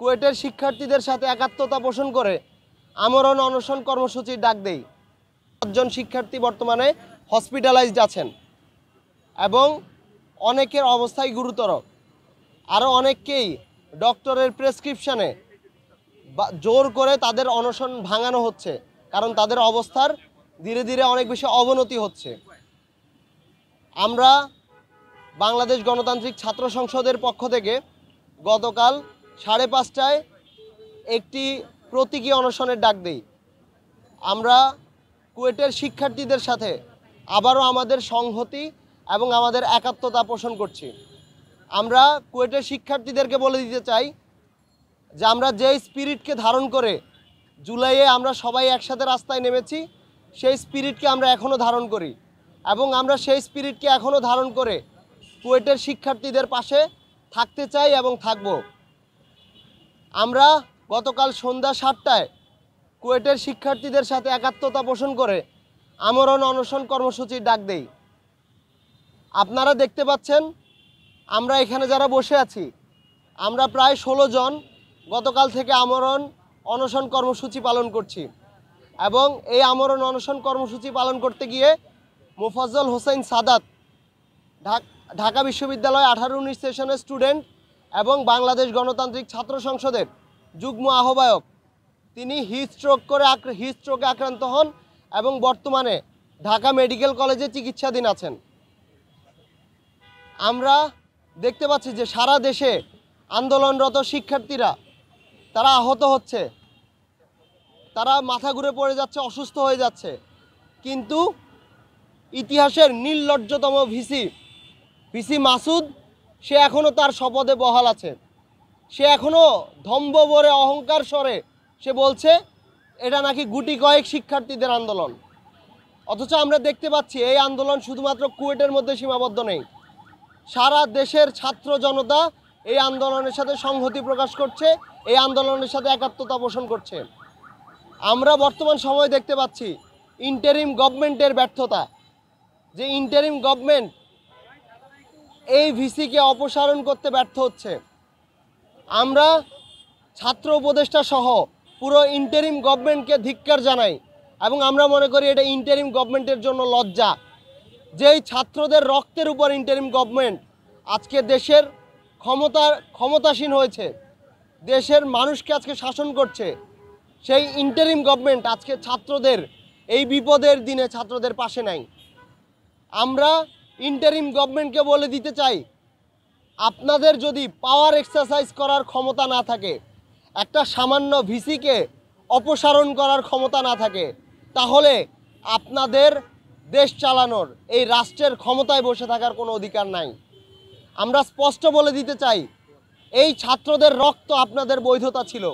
কুয়েটের শিক্ষার্থীদের সাথে একাত্মতা পোষণ করে আমরণ অনশন কর্মসূচির ডাক দেই। 5 জন শিক্ষার্থী বর্তমানে হসপিটালাইজড আছেন এবং অনেকের অবস্থাই গুরুতর। আরও অনেককেই ডক্টরের প্রেসক্রিপশনে জোর করে তাদের অনশন ভাঙানো হচ্ছে, কারণ তাদের অবস্থার ধীরে ধীরে অনেক বেশি অবনতি হচ্ছে। আমরা বাংলাদেশ গণতান্ত্রিক ছাত্র সংসদের পক্ষ থেকে গতকাল 5:30টায় একটি প্রতীকী অনশনের ডাক দেই। আমরা কুয়েটের শিক্ষার্থীদের সাথে আবারও আমাদের সংহতি এবং আমাদের একাত্মতা পোষণ করছি। আমরা কুয়েটের শিক্ষার্থীদেরকে বলে দিতে চাই যে আমরা যে স্পিরিটকে ধারণ করে জুলাইয়ে আমরা সবাই একসাথে রাস্তায় নেমেছি, সেই স্পিরিটকে আমরা এখনও ধারণ করি এবং আমরা সেই স্পিরিটকে এখনও ধারণ করে কুয়েটের শিক্ষার্থীদের পাশে থাকতে চাই এবং থাকব। আমরা গতকাল সন্ধ্যা 7টায় কুয়েটের শিক্ষার্থীদের সাথে একাত্মতা পোষণ করে আমরণ অনশন কর্মসূচির ডাক দেই। আপনারা দেখতে পাচ্ছেন আমরা এখানে যারা বসে আছি, আমরা প্রায় 16 জন গতকাল থেকে আমরণ অনশন কর্মসূচি পালন করছি এবং এই আমরণ অনশন কর্মসূচি পালন করতে গিয়ে মোফাজ্জল হোসেন সাদাত, ঢাকা বিশ্ববিদ্যালয় 18-19 সেশনের স্টুডেন্ট এবং বাংলাদেশ গণতান্ত্রিক ছাত্র সংসদের যুগ্ম আহ্বায়ক, তিনি হিটস্ট্রোকে আক্রান্ত হন এবং বর্তমানে ঢাকা মেডিকেল কলেজে চিকিৎসাধীন আছেন। আমরা দেখতে পাচ্ছি যে সারা দেশে আন্দোলনরত শিক্ষার্থীরা তারা আহত হচ্ছে, তারা মাথা ঘুরে পড়ে যাচ্ছে, অসুস্থ হয়ে যাচ্ছে, কিন্তু ইতিহাসের নির্লজ্জতম ভিসি মাসুদ, সে এখনও তার শপথে বহাল আছে। সে এখনও ধম্ব ভরে অহংকার স্বরে সে বলছে এটা নাকি গুটি কয়েক শিক্ষার্থীদের আন্দোলন। অথচ আমরা দেখতে পাচ্ছি এই আন্দোলন শুধুমাত্র কুয়েটের মধ্যে সীমাবদ্ধ নেই, সারা দেশের ছাত্র জনতা এই আন্দোলনের সাথে সংহতি প্রকাশ করছে, এই আন্দোলনের সাথে একাত্মতা পোষণ করছে। আমরা বর্তমান সময় দেখতে পাচ্ছি ইন্টারিম গভর্নমেন্টের ব্যর্থতা, যে ইন্টারিম গভর্নমেন্ট এই ভিসিকে অপসারণ করতে ব্যর্থ হচ্ছে। আমরা ছাত্র উপদেষ্টা সহ পুরো ইন্টারিম গভর্নমেন্টকে ধিক্কার জানাই এবং আমরা মনে করি এটা ইন্টারিম গভর্নমেন্টের জন্য লজ্জা। যেই ছাত্রদের রক্তের উপর ইন্টারিম গভর্নমেন্ট আজকে দেশের ক্ষমতাসীন হয়েছে, দেশের মানুষকে আজকে শাসন করছে, সেই ইন্টারিম গভর্নমেন্ট আজকে ছাত্রদের এই বিপদের দিনে ছাত্রদের পাশে নাই। আমরা ইন্টারিম গভর্নমেন্টকে বলে দিতে চাই, আপনাদের যদি পাওয়ার এক্সারসাইজ করার ক্ষমতা না থাকে, একটা সামান্য ভিসিকে অপসারণ করার ক্ষমতা না থাকে, তাহলে আপনাদের দেশ চালানোর, এই রাষ্ট্রের ক্ষমতায় বসে থাকার কোনো অধিকার নাই। আমরা স্পষ্ট বলে দিতে চাই, এই ছাত্রদের রক্ত আপনাদের বৈধতা ছিল,